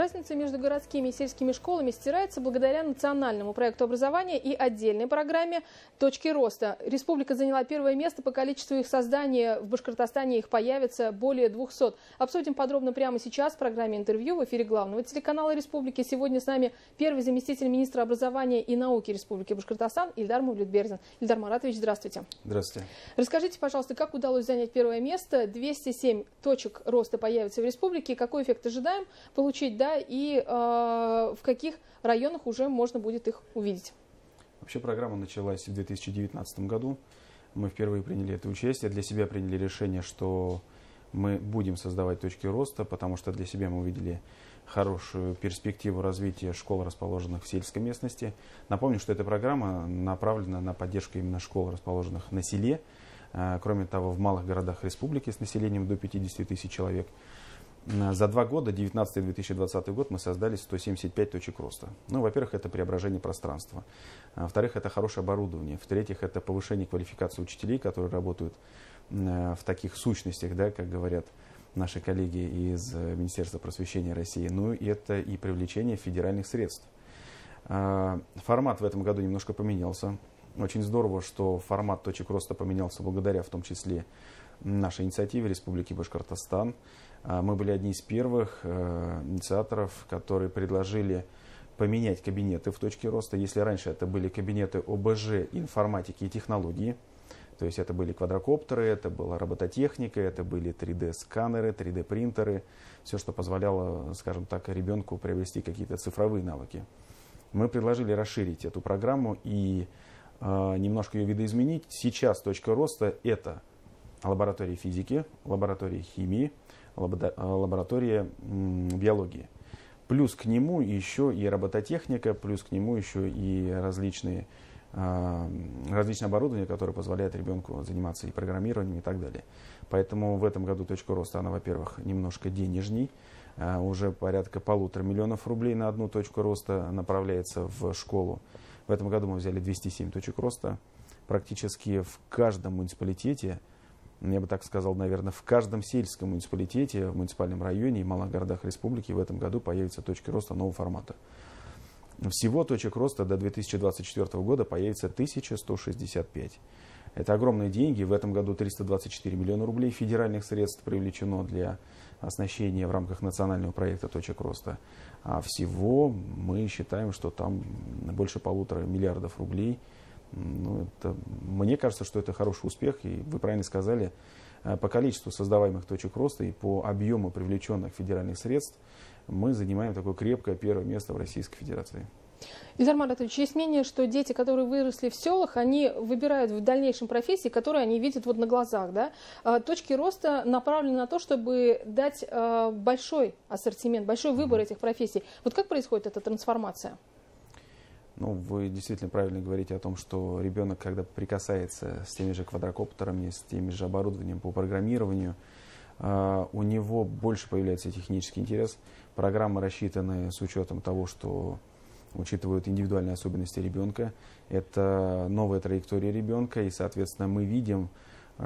Разница между городскими и сельскими школами стирается благодаря национальному проекту образования и отдельной программе «Точки роста». Республика заняла первое место по количеству их создания. В Башкортостане их появится более 200. Обсудим подробно прямо сейчас в программе «Интервью» в эфире главного телеканала Республики. Сегодня с нами первый заместитель министра образования и науки Республики Башкортостан Ильдар Мавлютбердин. Ильдар Маратович, здравствуйте. Здравствуйте. Расскажите, пожалуйста, как удалось занять первое место? 207 точек роста появится в республике. Какой эффект ожидаем получить, да, и в каких районах уже можно будет их увидеть? Вообще программа началась в 2019 году. Мы впервые приняли это участие. Для себя приняли решение, что мы будем создавать точки роста, потому что для себя мы увидели хорошую перспективу развития школ, расположенных в сельской местности. Напомню, что эта программа направлена на поддержку именно школ, расположенных на селе. Кроме того, в малых городах республики с населением до 50 тысяч человек. За 2 года, 2019 и 2020 год, мы создали 175 точек роста. Ну, во-первых, это преображение пространства. Во-вторых, это хорошее оборудование. В-третьих, это повышение квалификации учителей, которые работают в таких сущностях, да, как говорят наши коллеги из Министерства просвещения России. Ну, и это и привлечение федеральных средств. Формат в этом году немножко поменялся. Очень здорово, что формат точек роста поменялся благодаря, в том числе, нашей инициативе Республики Башкортостан. Мы были одни из первых инициаторов, которые предложили поменять кабинеты в точке роста. Если раньше это были кабинеты ОБЖ, информатики и технологии, то есть это были квадрокоптеры, это была робототехника, это были 3D-сканеры, 3D-принтеры, все, что позволяло, скажем так, ребенку приобрести какие-то цифровые навыки. Мы предложили расширить эту программу и немножко ее видоизменить. Сейчас точка роста – это лаборатория физики, лаборатория химии, лаборатория биологии. Плюс к нему еще и робототехника, плюс к нему еще и различное оборудование, которое позволяет ребенку заниматься и программированием и так далее. Поэтому в этом году точка роста, она, во-первых, немножко денежней. Уже порядка 1,5 миллиона рублей на одну точку роста направляется в школу. В этом году мы взяли 207 точек роста. Практически в каждом муниципалитете, я бы так сказал, наверное, в каждом сельском муниципалитете, в муниципальном районе и малых городах республики в этом году появятся точки роста нового формата. Всего точек роста до 2024 года появится 1165. Это огромные деньги. В этом году 324 миллиона рублей федеральных средств привлечено для оснащения в рамках национального проекта точек роста. А всего мы считаем, что там больше 1,5 миллиарда рублей. Ну, мне кажется, что это хороший успех. И вы правильно сказали, по количеству создаваемых точек роста и по объему привлеченных федеральных средств мы занимаем такое крепкое первое место в Российской Федерации. Ильдар Маратович, есть мнение, что дети, которые выросли в селах, они выбирают в дальнейшем профессии, которые они видят вот на глазах. Да? Точки роста направлены на то, чтобы дать большой ассортимент, большой выбор этих профессий. Вот как происходит эта трансформация? Ну, вы действительно правильно говорите о том, что ребенок, когда прикасается с теми же квадрокоптерами, с теми же оборудованием по программированию, у него больше появляется технический интерес. Программы рассчитаны с учетом того, что учитывают индивидуальные особенности ребенка. Это новая траектория ребенка, и, соответственно, мы видим,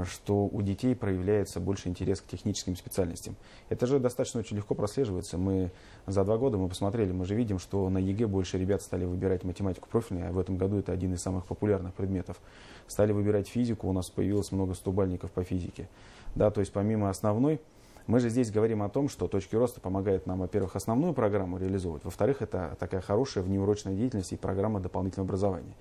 что у детей проявляется больше интерес к техническим специальностям. Это же достаточно очень легко прослеживается. Мы за 2 года мы посмотрели, мы же видим, что на ЕГЭ больше ребят стали выбирать математику профильную, а в этом году это один из самых популярных предметов. Стали выбирать физику, у нас появилось много 100-бальников по физике. Да, то есть помимо основной, мы же здесь говорим о том, что точки роста помогают нам, во-первых, основную программу реализовывать, во-вторых, это такая хорошая внеурочная деятельность и программа дополнительного образования.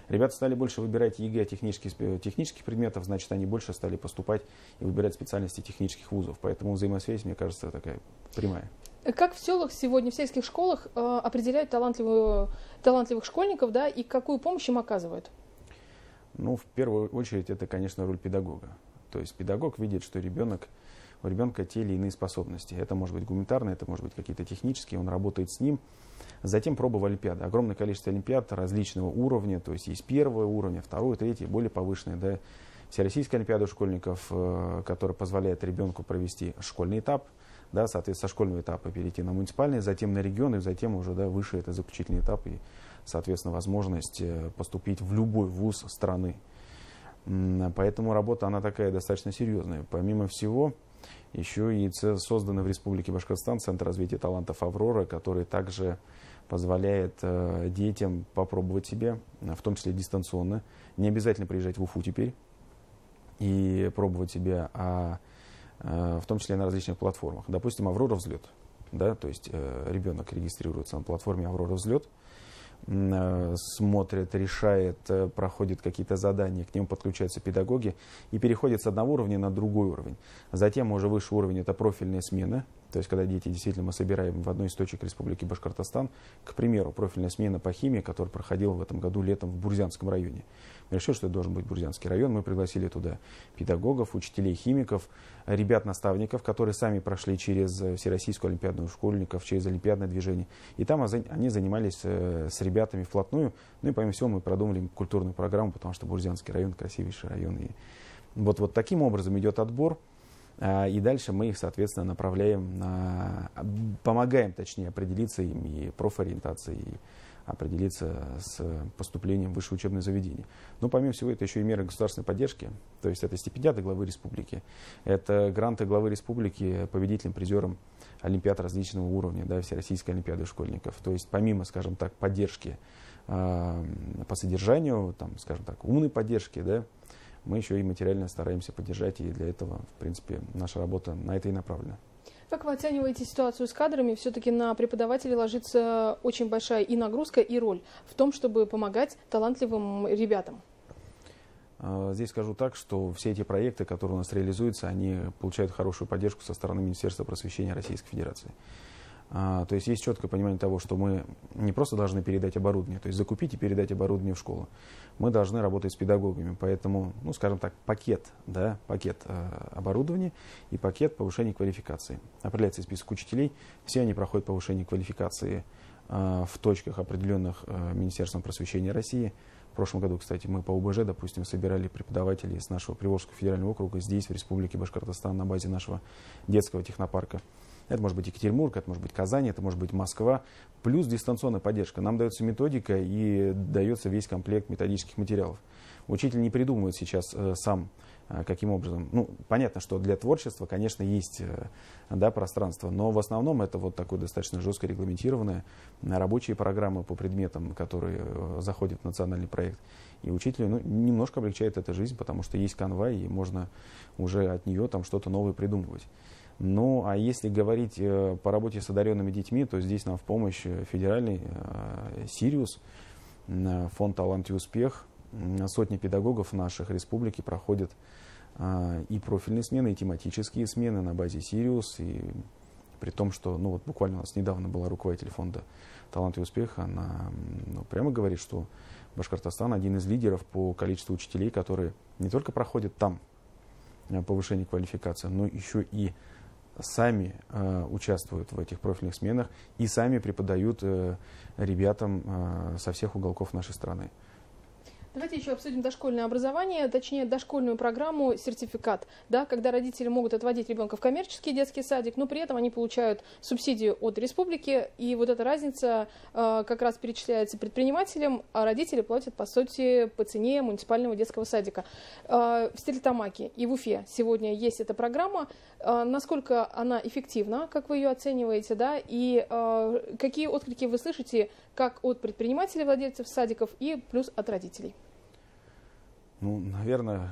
Ребята стали больше выбирать ЕГЭ технических предметов, значит, они больше стали поступать и выбирать специальности технических вузов. Поэтому взаимосвязь, мне кажется, такая прямая. Как в селах сегодня, в сельских школах определяют талантливых школьников, да, и какую помощь им оказывают? Ну, в первую очередь, это, конечно, роль педагога. То есть педагог видит, что у ребенка те или иные способности. Это может быть гуманитарные, это может быть какие-то технические, он работает с ним. Затем проба в олимпиады. Огромное количество олимпиад различного уровня, то есть есть первого уровня, второй, третий, более повышенные. Да. Всероссийская олимпиада школьников, которая позволяет ребенку провести школьный этап, да, соответственно, со школьного этапа перейти на муниципальный, затем на регион, и затем уже, да, выше это заключительный этап и, соответственно, возможность поступить в любой вуз страны. Поэтому работа, она такая достаточно серьезная. Помимо всего, еще и создан в Республике Башкортостан Центр развития талантов «Аврора», который также позволяет детям попробовать себя, в том числе дистанционно. Не обязательно приезжать в Уфу теперь и пробовать себя, в том числе на различных платформах. Допустим, «Аврора взлет». Да, то есть ребенок регистрируется на платформе «Аврора взлет», смотрит, решает, проходит какие-то задания, к нему подключаются педагоги и переходит с одного уровня на другой уровень. Затем уже высший уровень — это профильная смена. То есть, когда дети действительно мы собираем в одной из точек Республики Башкортостан, к примеру, профильная смена по химии, которая проходила в этом году летом в Бурзянском районе. Мы решили, что это должен быть Бурзянский район. Мы пригласили туда педагогов, учителей, химиков, ребят-наставников, которые сами прошли через Всероссийскую олимпиаду школьников, через олимпиадное движение. И там они занимались с ребятами вплотную. Ну и помимо всего мы продумали культурную программу, потому что Бурзянский район — красивейший район. И вот таким образом идет отбор. И дальше мы их, соответственно, направляем, помогаем, точнее, определиться им и профориентацией, и определиться с поступлением в высшее учебное заведение. Но помимо всего, это еще и меры государственной поддержки. То есть это стипендиаты главы республики, это гранты главы республики победителям, призерам олимпиад различного уровня, да, Всероссийской олимпиады школьников. То есть помимо, скажем так, поддержки по содержанию, там, скажем так, умной поддержки, да, мы еще и материально стараемся поддержать, и для этого, в принципе, наша работа на это и направлена. Как вы оцениваете ситуацию с кадрами? Все-таки на преподавателей ложится очень большая и нагрузка, и роль в том, чтобы помогать талантливым ребятам. Здесь скажу так, что все эти проекты, которые у нас реализуются, они получают хорошую поддержку со стороны Министерства просвещения Российской Федерации. То есть есть четкое понимание того, что мы не просто должны передать оборудование, то есть закупить и передать оборудование в школу. Мы должны работать с педагогами, поэтому, ну, скажем так, пакет оборудования и пакет повышения квалификации. Определяется список учителей, все они проходят повышение квалификации в точках, определенных Министерством просвещения России. В прошлом году, кстати, мы по УБЖ, допустим, собирали преподавателей с нашего Приволжского федерального округа здесь, в Республике Башкортостан, на базе нашего детского технопарка. Это может быть Екатеринбург, это может быть Казань, это может быть Москва. Плюс дистанционная поддержка. Нам дается методика и дается весь комплект методических материалов. Учитель не придумывает сейчас сам, каким образом. Ну, понятно, что для творчества, конечно, есть пространство, но в основном это вот такое достаточно жестко регламентированное рабочие программы по предметам, которые заходят в национальный проект. И учителю немножко облегчает эта жизнь, потому что есть канва, и можно уже от нее там что-то новое придумывать. Ну, а если говорить по работе с одаренными детьми, то здесь нам в помощь федеральный «Сириус», фонд «Талант и успех». Сотни педагогов наших республики проходят и профильные смены, и тематические смены на базе «Сириус». И при том, что вот буквально у нас недавно была руководитель фонда «Талант и успех», она прямо говорит, что Башкортостан один из лидеров по количеству учителей, которые не только проходят там повышение квалификации, но еще и сами участвуют в этих профильных сменах и сами преподают ребятам со всех уголков нашей страны. Давайте еще обсудим дошкольное образование, точнее дошкольную программу «Сертификат», да, когда родители могут отводить ребенка в коммерческий детский садик, но при этом они получают субсидию от республики, и вот эта разница как раз перечисляется предпринимателям, а родители платят, по сути, по цене муниципального детского садика. В Стерлитамаке и в Уфе сегодня есть эта программа. Насколько она эффективна, как вы ее оцениваете, да, и какие отклики вы слышите как от предпринимателей, владельцев садиков, и плюс от родителей? Ну, наверное,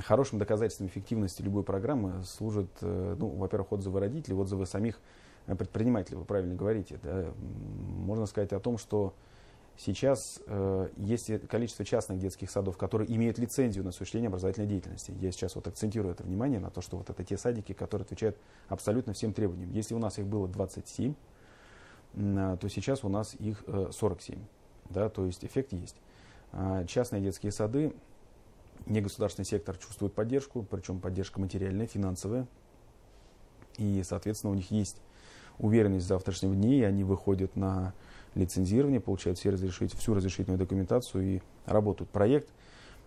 хорошим доказательством эффективности любой программы служат, во-первых, отзывы родителей, отзывы самих предпринимателей, вы правильно говорите. Да. Можно сказать о том, что сейчас есть количество частных детских садов, которые имеют лицензию на осуществление образовательной деятельности. Я сейчас акцентирую это внимание на то, что это те садики, которые отвечают абсолютно всем требованиям. Если у нас их было 27, то сейчас у нас их 47. Да, то есть эффект есть. Частные детские сады, негосударственный сектор чувствует поддержку, причем поддержка материальная, финансовая. И, соответственно, у них есть уверенность в завтрашнем дне, и они выходят на лицензирование, получают всю разрешительную документацию и работают. Проект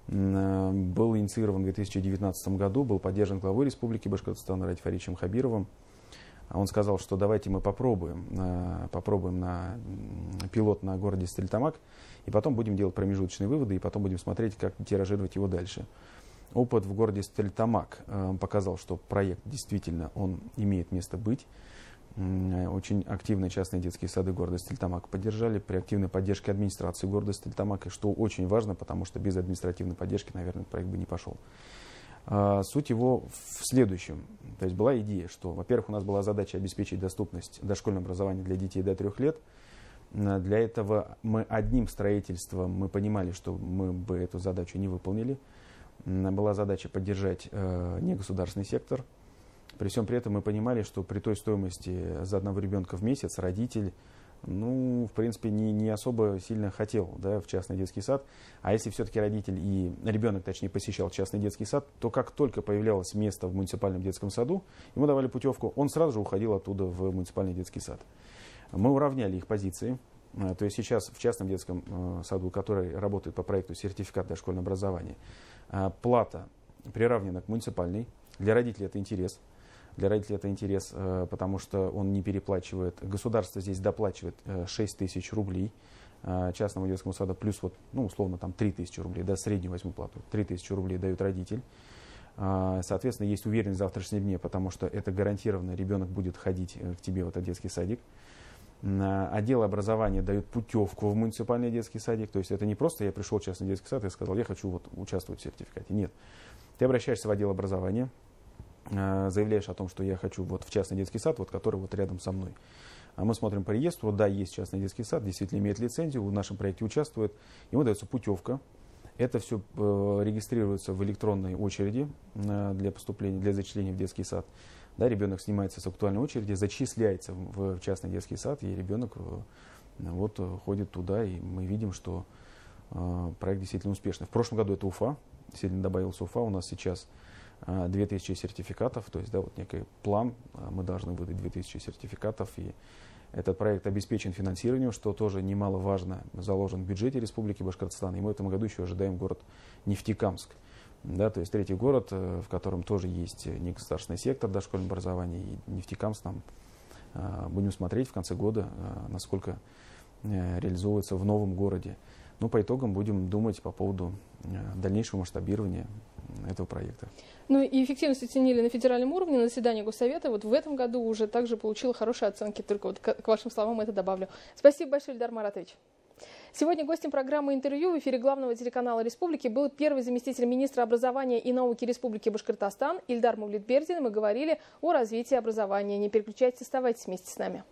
был инициирован в 2019 году, был поддержан главой Республики Башкортостан Ради Фаричем Хабировым. Он сказал, что давайте мы попробуем на пилот на городе Стерлитамак, и потом будем делать промежуточные выводы, и потом будем смотреть, как тиражировать его дальше. Опыт в городе Стерлитамак показал, что проект действительно он имеет место быть. Очень активно частные детские сады города Стерлитамак поддержали при активной поддержке администрации города Стерлитамак, что очень важно, потому что без административной поддержки, наверное, этот проект бы не пошел. Суть его в следующем. То есть была идея, что, во-первых, у нас была задача обеспечить доступность дошкольного образования для детей до 3 лет. Для этого мы одним строительством, мы понимали, что мы бы эту задачу не выполнили. Была задача поддержать негосударственный сектор. При всем при этом мы понимали, что при той стоимости за одного ребенка в месяц родитель, в принципе, не особо сильно хотел, да, в частный детский сад. А если все-таки родитель и ребенок, точнее, посещал частный детский сад, то как только появлялось место в муниципальном детском саду, ему давали путевку, он сразу же уходил оттуда в муниципальный детский сад. Мы уравняли их позиции. То есть сейчас в частном детском саду, который работает по проекту «Сертификат дошкольного образования», плата приравнена к муниципальной. Для родителей это интерес. Для родителей это интерес, потому что он не переплачивает. Государство здесь доплачивает 6 тысяч рублей частному детскому саду, плюс условно 3 тысячи рублей, да, среднюю возьму плату. 3 тысячи рублей дает родитель. Соответственно, есть уверенность в завтрашнем дне, потому что это гарантированно, ребенок будет ходить к тебе в этот детский садик. Отдел образования дает путевку в муниципальный детский садик. То есть это не просто я пришел в частный детский сад и сказал, я хочу участвовать в сертификате. Нет. Ты обращаешься в отдел образования, заявляешь о том, что я хочу в частный детский сад, который рядом со мной. А мы смотрим по реестру, да, есть частный детский сад, действительно имеет лицензию, в нашем проекте участвует, ему дается путевка. Это все регистрируется в электронной очереди для поступления, для зачисления в детский сад. Да, ребенок снимается с актуальной очереди, зачисляется в частный детский сад, и ребенок ходит туда, и мы видим, что проект действительно успешный. В прошлом году это Уфа, действительно добавился Уфа, у нас сейчас 2000 сертификатов, то есть некий план, мы должны выдать 2000 сертификатов, и этот проект обеспечен финансированием, что тоже немаловажно, заложен в бюджете Республики Башкортостан, и мы в этом году еще ожидаем город Нефтекамск. Да, то есть третий город, в котором тоже есть негосударственный сектор дошкольного образования, и Нефтекамск там будем смотреть в конце года, насколько реализуется в новом городе. По итогам будем думать по поводу дальнейшего масштабирования этого проекта. И эффективность оценили на федеральном уровне, на заседании Госсовета. В этом году уже также получила хорошие оценки, только к вашим словам это добавлю. Спасибо большое, Ильдар Маратович. Сегодня гостем программы «Интервью» в эфире главного телеканала Республики был первый заместитель министра образования и науки Республики Башкортостан Ильдар Мавлетбердин. Мы говорили о развитии образования. Не переключайтесь, оставайтесь вместе с нами.